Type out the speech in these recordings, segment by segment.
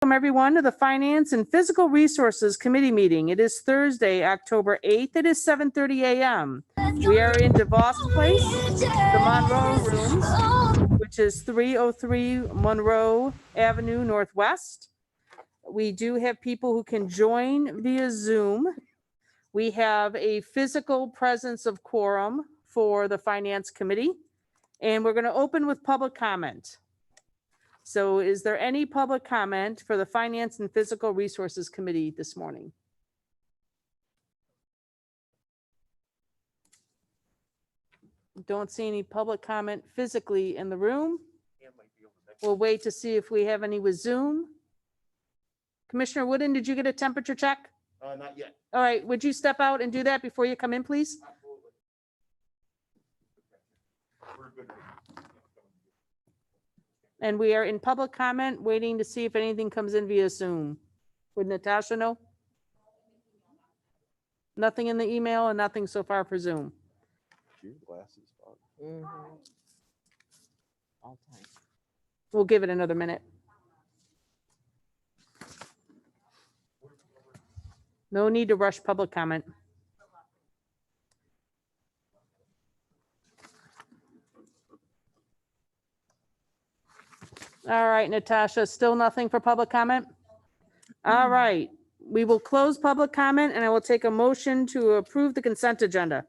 Welcome everyone to the Finance and Physical Resources Committee meeting. It is Thursday, October 8th. It is 7:30 a.m. We are in DeVos Place, the Monroe Rooms, which is 303 Monroe Avenue Northwest. We do have people who can join via Zoom. We have a physical presence of quorum for the Finance Committee, and we're going to open with public comment. So is there any public comment for the Finance and Physical Resources Committee this morning? Don't see any public comment physically in the room. We'll wait to see if we have any with Zoom. Commissioner Wooden, did you get a temperature check? Not yet. All right, would you step out and do that before you come in, please? Absolutely. We're good. And we are in public comment, waiting to see if anything comes in via Zoom. Would Natasha know? Nothing in the email and nothing so far for Zoom. Your glasses All time. We'll give it another minute. No need to rush public comment. All right, Natasha, still nothing for public comment? All right, we will close public comment and I will take a motion to approve the consent agenda.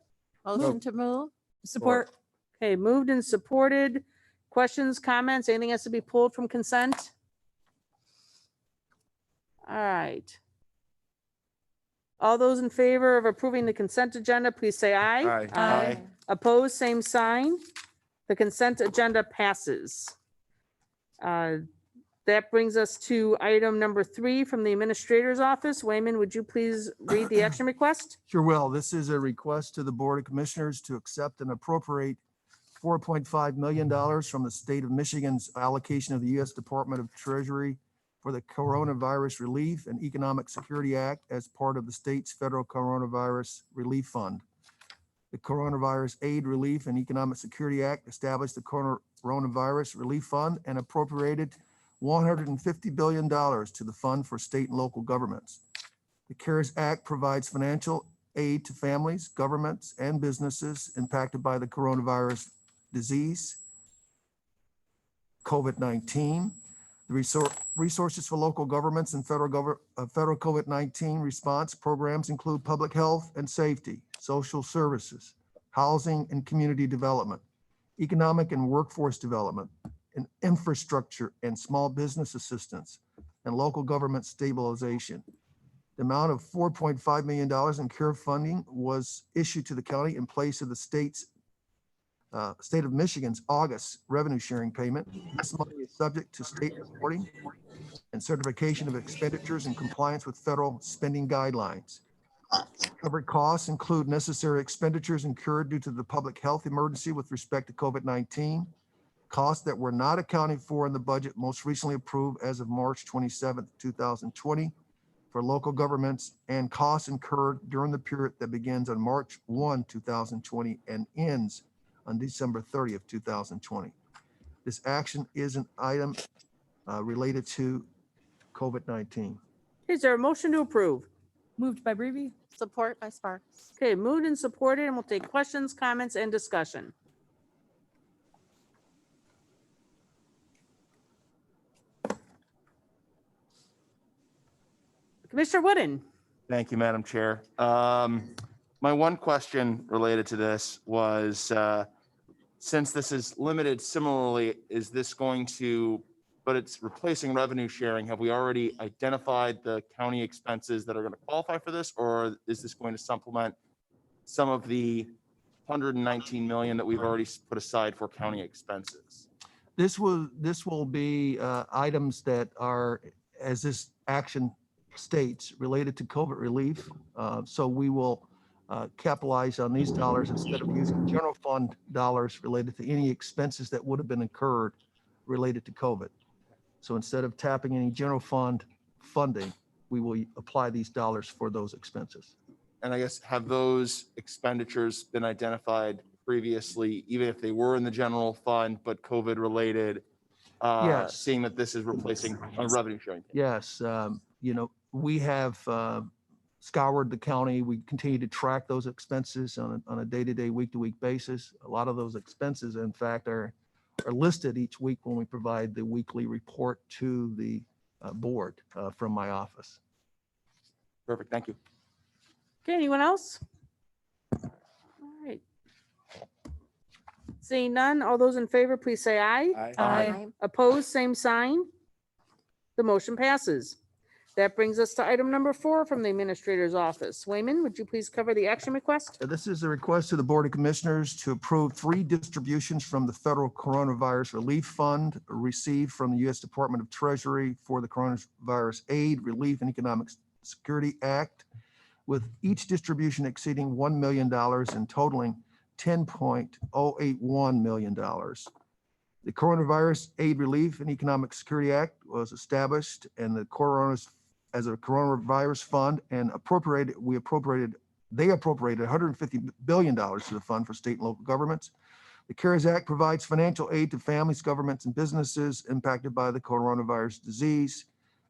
Motion to move. Support. Okay, moved and supported. Questions, comments, anything has to be pulled from consent? All right. All those in favor of approving the consent agenda, please say aye. Aye. Opposed, same sign. The consent agenda passes. That brings us to item number 3 from the Administrator's Office. Wayman, would you please read the action request? Sure will. This is a request to the Board of Commissioners to accept and appropriate $4.5 million from the state of Michigan's allocation of the U.S. Department of Treasury for the Coronavirus Relief and Economic Security Act as part of the state's federal Coronavirus Relief Fund. The Coronavirus Aid, Relief, and Economic Security Act established the Coronavirus Relief Fund and appropriated $150 billion to the fund for state and local governments. The CARES Act provides financial aid to families, governments, and businesses impacted by the coronavirus disease, COVID-19. The resources for local governments and federal COVID-19 response programs include public health and safety, social services, housing and community development, economic and workforce development, and infrastructure and small business assistance, and local government stabilization. The amount of $4.5 million in CARE funding was issued to the county in place of the state of Michigan's August revenue sharing payment. This money is subject to state reporting and certification of expenditures in compliance with federal spending guidelines. Covered costs include necessary expenditures incurred due to the public health emergency with respect to COVID-19, costs that were not accounted for in the budget most recently approved as of March 27, 2020 for local governments, and costs incurred during the period that begins on March 1, 2020 and ends on December 30th, 2020. This action is an item related to COVID-19. Is there a motion to approve? Moved by Breeby. Support by Sparks. Okay, moved and supported, and we'll take questions, comments, and discussion. Commissioner Wooden. Thank you, Madam Chair. My one question related to this was, since this is limited similarly, is this going to, but it's replacing revenue sharing, have we already identified the county expenses that are going to qualify for this, or is this going to supplement some of the 119 million that we've already put aside for county expenses? This will be items that are, as this action states, related to COVID relief. So we will capitalize on these dollars instead of using general fund dollars related to any expenses that would have been incurred related to COVID. So instead of tapping any general fund funding, we will apply these dollars for those expenses. And I guess, have those expenditures been identified previously, even if they were in the general fund, but COVID related? Yes. seeing that this is replacing a revenue sharing. Yes, we have scoured the county. We continue to track those expenses on a day-to-day, week-to-week basis. A lot of those expenses, in fact, are listed each week when we provide the weekly report to the board from my office. Perfect, thank you. Okay, anyone else? All right. Seeing none, all those in favor, please say aye. Aye. Opposed, same sign. The motion passes. That brings us to item number 4 from the Administrator's Office. Wayman, would you please cover the action request? This is a request to the Board of Commissioners to approve 3 distributions from the Federal Coronavirus Relief Fund received from the U.S. Department of Treasury for the Coronavirus Aid, Relief, and Economic Security Act, with each distribution exceeding $1 million and totaling $10.081 million. The Coronavirus Aid, Relief, and Economic Security Act was established and as a coronavirus fund and they appropriated $150 billion to the fund for state and local governments. The CARES Act provides financial aid to families, governments, and businesses impacted by the coronavirus disease.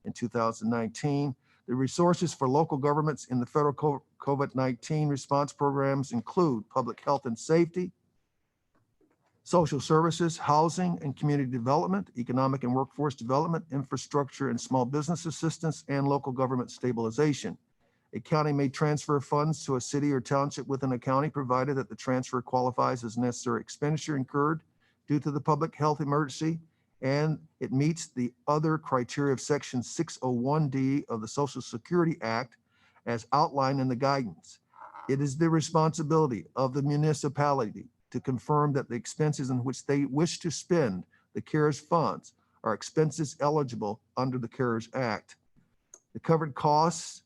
In 2019, the resources for local governments in the federal COVID-19 response programs include public health and safety, social services, housing and community development, economic and workforce development, infrastructure and small business assistance, and local government stabilization. A county may transfer funds to a city or township within a county, provided that the transfer qualifies as necessary expenditure incurred due to the public health emergency, and it meets the other criteria of Section 601D of the Social Security Act as outlined in the guidance. It is the responsibility of the municipality to confirm that the expenses in which they wish to spend the CARES funds are expenses eligible under the CARES Act. The covered costs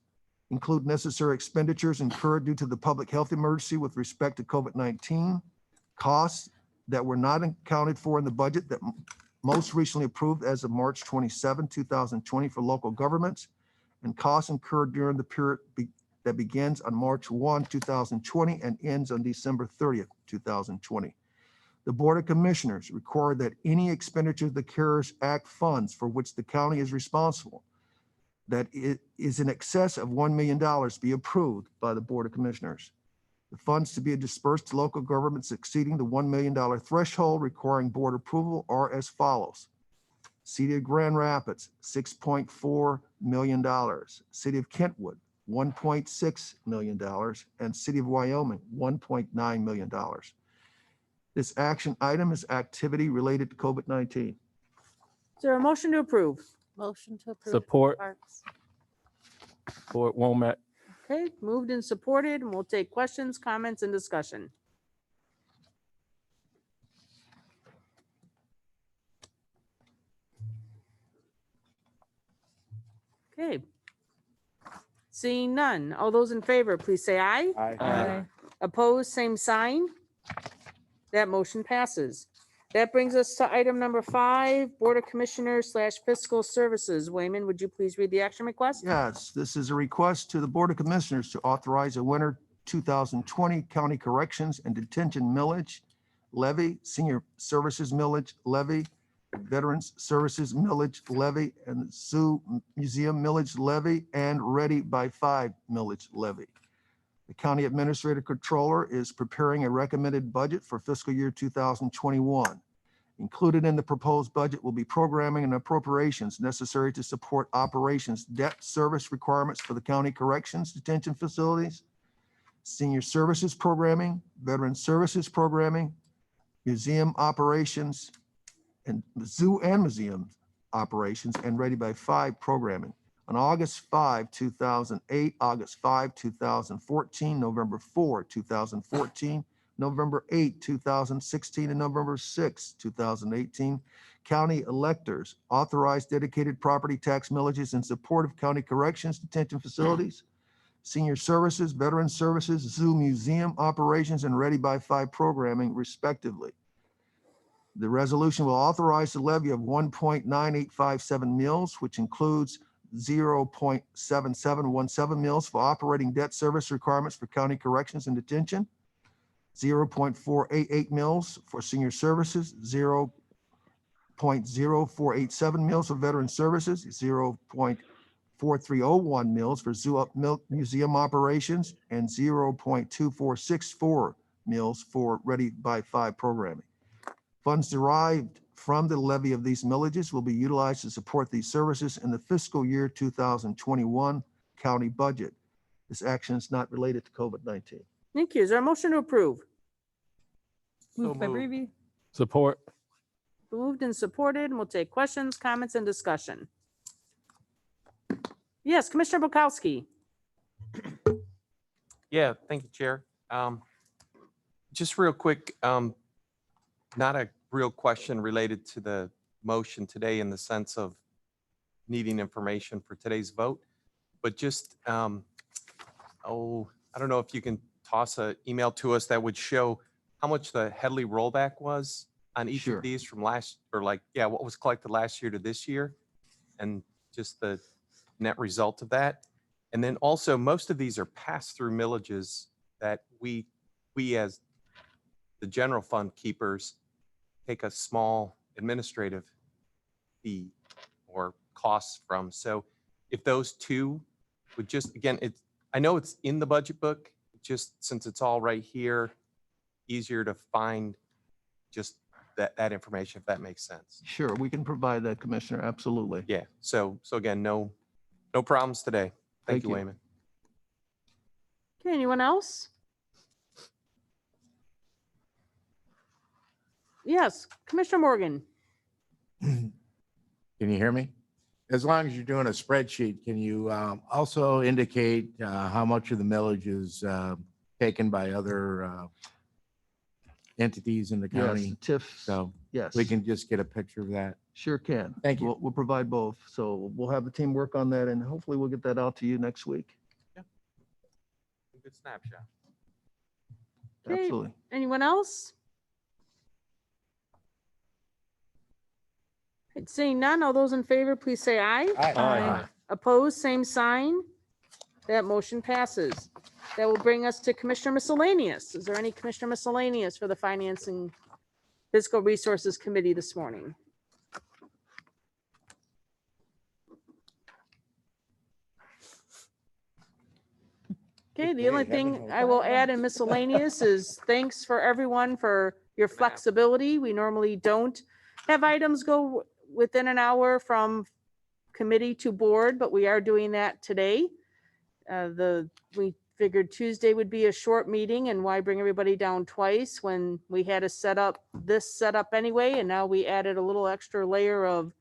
include necessary expenditures incurred due to the public health emergency with respect to COVID-19, costs that were not accounted for in the budget that most recently approved as of March 27, 2020 for local governments, and costs incurred during the period that begins on March 1, 2020 and ends on December 30th, 2020. The Board of Commissioners require that any expenditure of the CARES Act funds for which the county is responsible, that it is in excess of $1 million, be approved by the Board of Commissioners. The funds to be dispersed to local governments exceeding the $1 million threshold requiring board approval are as follows. City of Grand Rapids, $6.4 million. City of Kentwood, $1.6 million, and City of Wyoming, $1.9 million. This action item is activity related to COVID-19. Is there a motion to approve? Motion to approve. Support. Sparks. Support Womack. Okay, moved and supported, and we'll take questions, comments, and discussion. Okay. Seeing none, all those in favor, please say aye. Aye. Opposed, same sign. That motion passes. That brings us to item number 5, Board of Commissioners / Fiscal Services. Wayman, would you please read the action request? Yes, this is a request to the Board of Commissioners to authorize a winter 2020 county corrections and detention millage levy, senior services millage levy, veterans services millage levy, and zoo museum millage levy, and ready by 5 millage levy. The County Administrative Controller is preparing a recommended budget for fiscal year 2021. Included in the proposed budget will be programming and appropriations necessary to support operations debt service requirements for the county corrections detention facilities, senior services programming, veteran services programming, museum operations, and zoo and museum operations, and ready by 5 programming. On August 5, 2008, August 5, 2014, November 4, 2014, November 8, 2016, and November 6, 2018, county electors authorized dedicated property tax millages in support of county corrections detention facilities, senior services, veteran services, zoo museum operations, and ready by 5 programming, respectively. The resolution will authorize the levy of 1.9857 mills, which includes 0.7717 mills for operating debt service requirements for county corrections and detention, 0.488 mills for senior services, 0.0487 mills for veteran services, 0.4301 mills for museum operations, and 0.2464 mills for Ready by 5 programming. Funds derived from the levy of these millages will be utilized to support these services in the fiscal year 2021 county budget. This action is not related to COVID-19. Thank you. Is there a motion to approve? Moved by moved. Breby. Support. Moved and supported, and we'll take questions, comments, and discussion. Yes, Commissioner Bukowski. Yeah, thank you, Chair. Just real quick, not a real question related to the motion today in the sense of needing information for today's vote, but just, I don't know if you can toss an email to us that would show how much the Headley rollback was on each Sure. of these from last, or like, yeah, what was collected last year to this year, and just the net result of that. And then also, most of these are pass-through millages that we as the general fund keepers take a small administrative fee or costs from. So if those two would just, again, I know it's in the budget book, just since it's all right here, easier to find just that information, if that makes sense. Sure, we can provide that, Commissioner, absolutely. Yeah, so again, no problems today. Thank Thank you, you. Wayman. Okay, anyone else? Yes, Commissioner Morgan. Can you hear me? As long as you're doing a spreadsheet, can you also indicate how much of the millage is taken by other entities in the Yes, county? TIF, So yes. we can just get a picture of that. Sure can. Thank you. We'll provide both. So we'll have the team work on that, and hopefully we'll get that out to you next week. Good snapshot. Okay. Absolutely. Anyone else? Seeing none, all those in favor, please say aye. Aye. Opposed, same sign. That motion passes. That will bring us to Commissioner Miscellaneous. Is there any Commissioner Miscellaneous for the Finance and Fiscal Resources Committee this morning? Okay, the only thing I will add in miscellaneous is thanks for everyone for your flexibility. We normally don't have items go within an hour from committee to board, but we are doing that today. We figured Tuesday would be a short meeting, and why bring everybody down twice when we had to set up this setup anyway, and now we added a little extra layer of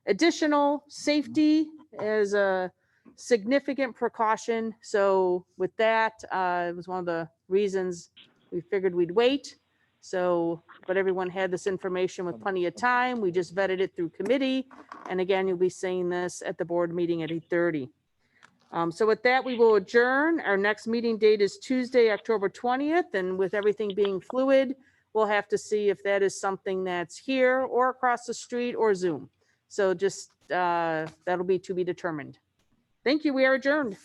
additional safety as a significant precaution. So with that, it was one of the reasons we figured we'd wait. So, but everyone had this information with plenty of time. We just vetted it through committee. And again, you'll be seeing this at the board meeting at 8:30. So with that, we will adjourn. Our next meeting date is Tuesday, October 20th. And with everything being fluid, we'll have to see if that is something that's here or across the street or Zoom. So just, that'll be to be determined. Thank you. We are adjourned.